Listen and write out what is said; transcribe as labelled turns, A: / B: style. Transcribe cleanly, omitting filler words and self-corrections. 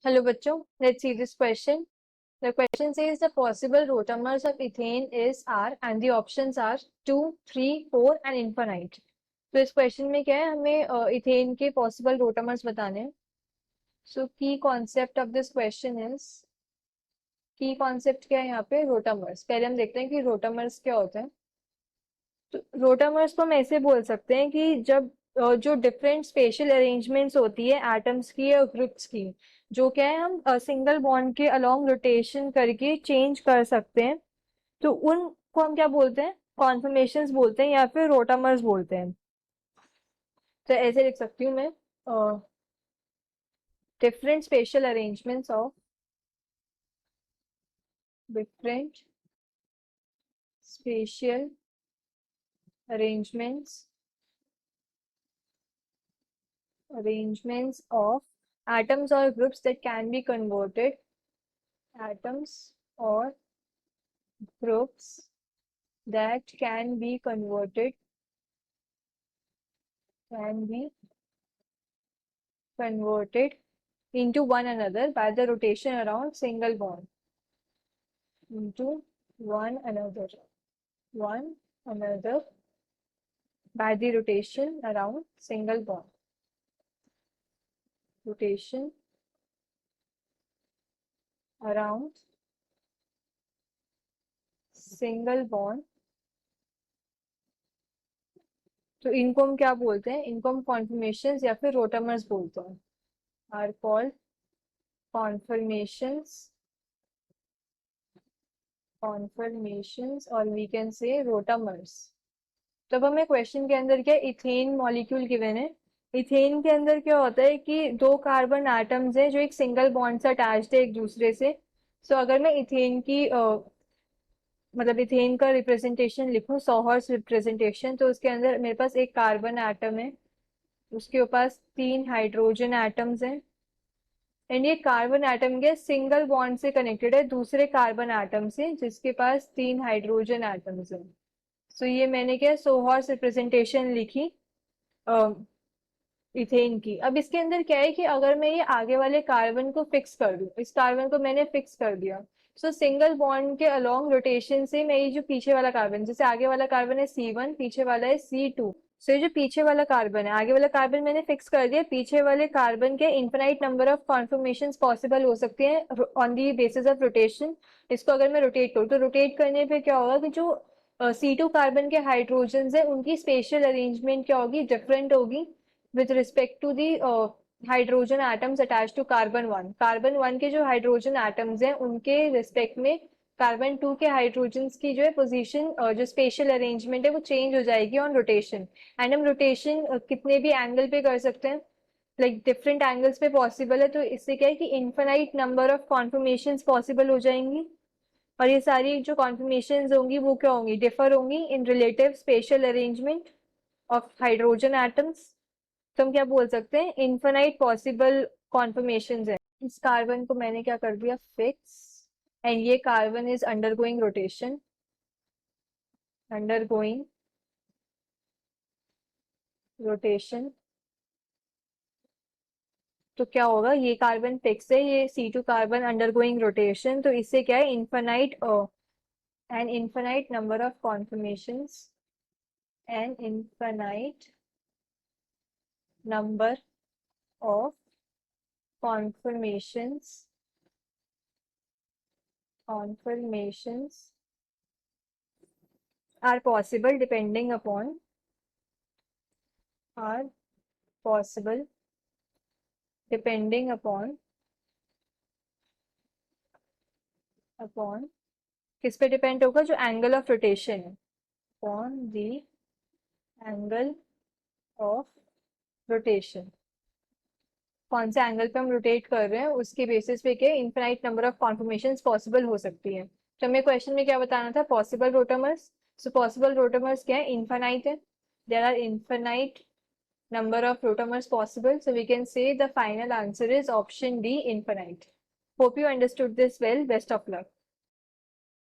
A: Hello बच्चों, let's see this question. The question says the possible rotamers of ethane is are and the options are 2, 3, 4 and infinite. तो इस question में क्या है, हमें ethane के पॉसिबल रोटामर्स बताने हैं. सो की concept of this question is, की कॉन्सेप्ट क्या है यहाँ पे, रोटामर्स. पहले हम देखते हैं कि रोटामर्स क्या होते हैं. तो रोटामर्स को हम ऐसे बोल सकते हैं कि जब जो डिफरेंट स्पेशल अरेंजमेंट्स होती है एटम्स की या ग्रुप्स की, जो क्या है हम सिंगल बॉन्ड के अलोंग रोटेशन करके चेंज कर सकते हैं, तो उनको हम क्या बोलते हैं, कॉन्फर्मेशंस बोलते हैं या फिर रोटामर्स बोलते हैं. तो ऐसे लिख सकती हूँ मैं, different special arrangements of different special arrangements of atoms or groups that can be converted, atoms or groups that can be converted into one another by the rotation around single bond, into one another by the rotation around single bond, rotation around single bond. तो इनको हम क्या बोलते हैं, इनको हम कॉन्फर्मेशंस या फिर रोटामर्स बोलते हैं. आर कॉल्ड कॉन्फर्मेशंस और वी कैन से रोटामर्स. तब हमें क्वेश्चन के अंदर क्या, इथेन मॉलिक्यूल गिवन है. इथेन के अंदर क्या होता है कि दो कार्बन एटम्स हैं जो एक सिंगल बॉन्ड से अटैच्ड है एक दूसरे से. सो अगर मैं इथेन की मतलब इथेन का रिप्रेजेंटेशन लिखूं, सॉहर्स रिप्रेजेंटेशन, तो उसके अंदर मेरे पास एक कार्बन एटम है, उसके पास 3 हाइड्रोजन एटम्स हैं, एंड ये कार्बन एटम के सिंगल बॉन्ड से कनेक्टेड है दूसरे कार्बन एटम से जिसके पास 3 हाइड्रोजन एटम्स हैं. सो ये मैंने क्या, सोहर्स रिप्रेजेंटेशन लिखी इथेन की. अब इसके अंदर क्या है कि अगर मैं ये आगे वाले कार्बन को फिक्स कर दूं, इस कार्बन को मैंने फिक्स कर दिया, सो सिंगल बॉन्ड के अलोंग रोटेशन से मैं ये जो पीछे वाला कार्बन, जैसे आगे वाला कार्बन है C1, पीछे वाला है C2, सो ये जो पीछे वाला कार्बन है, आगे वाला कार्बन मैंने फिक्स कर दिया, पीछे वाले कार्बन के इन्फिनाइट नंबर ऑफ कॉन्फर्मेशंस पॉसिबल हो सकते हैं on the basis of rotation. इसको अगर मैं रोटेट करूँ तो रोटेट करने पे क्या होगा कि जो C2 कार्बन के हाइड्रोजन है उनकी स्पेशल अरेंजमेंट क्या होगी, डिफरेंट होगी with respect to the hydrogen atoms attach to carbon 1. Carbon 1 के जो हाइड्रोजन एटम्स हैं उनके रिस्पेक्ट में कार्बन 2 के हाइड्रोजन की जो है पोजीशन, जो स्पेशल अरेंजमेंट है वो चेंज हो जाएगी ऑन रोटेशन. एंड हम रोटेशन कितने भी एंगल पे कर सकते हैं, लाइक डिफरेंट एंगल्स पे पॉसिबल है. तो इससे क्या है कि इन्फिनाइट नंबर ऑफ कॉन्फर्मेशंस पॉसिबल हो जाएंगी, और ये सारी जो कॉन्फर्मेशंस होंगी वो क्या होंगी, डिफर होंगी in relative spatial arrangement of hydrogen atoms. तो हम क्या बोल सकते हैं, इन्फिनाइट पॉसिबल कॉन्फर्मेशंस है. इस कार्बन को मैंने क्या कर दिया, फिक्स, एंड ये कार्बन इज अंडरगोइंग रोटेशन, तो क्या होगा, ये कार्बन फिक्स है, ये C2 कार्बन अंडरगोइंग रोटेशन, तो इससे क्या है, infinite number of conformations number of conformations are possible depending upon किस पे डिपेंड होगा, जो एंगल ऑफ रोटेशन है, upon the angle of rotation, कौन से एंगल पे हम रोटेट कर रहे हैं उसके बेसिस पे के इनफिनाइट नंबर ऑफ कॉन्फर्मेशंस पॉसिबल हो सकती है. तो हमें क्वेश्चन में क्या बताना था, possible rotamers. So possible rotamers क्या है, इनफिनाइट है, there are infinite number of rotamers possible, so we can say the final answer is option D, infinite. Hope you understood this well. Best of luck.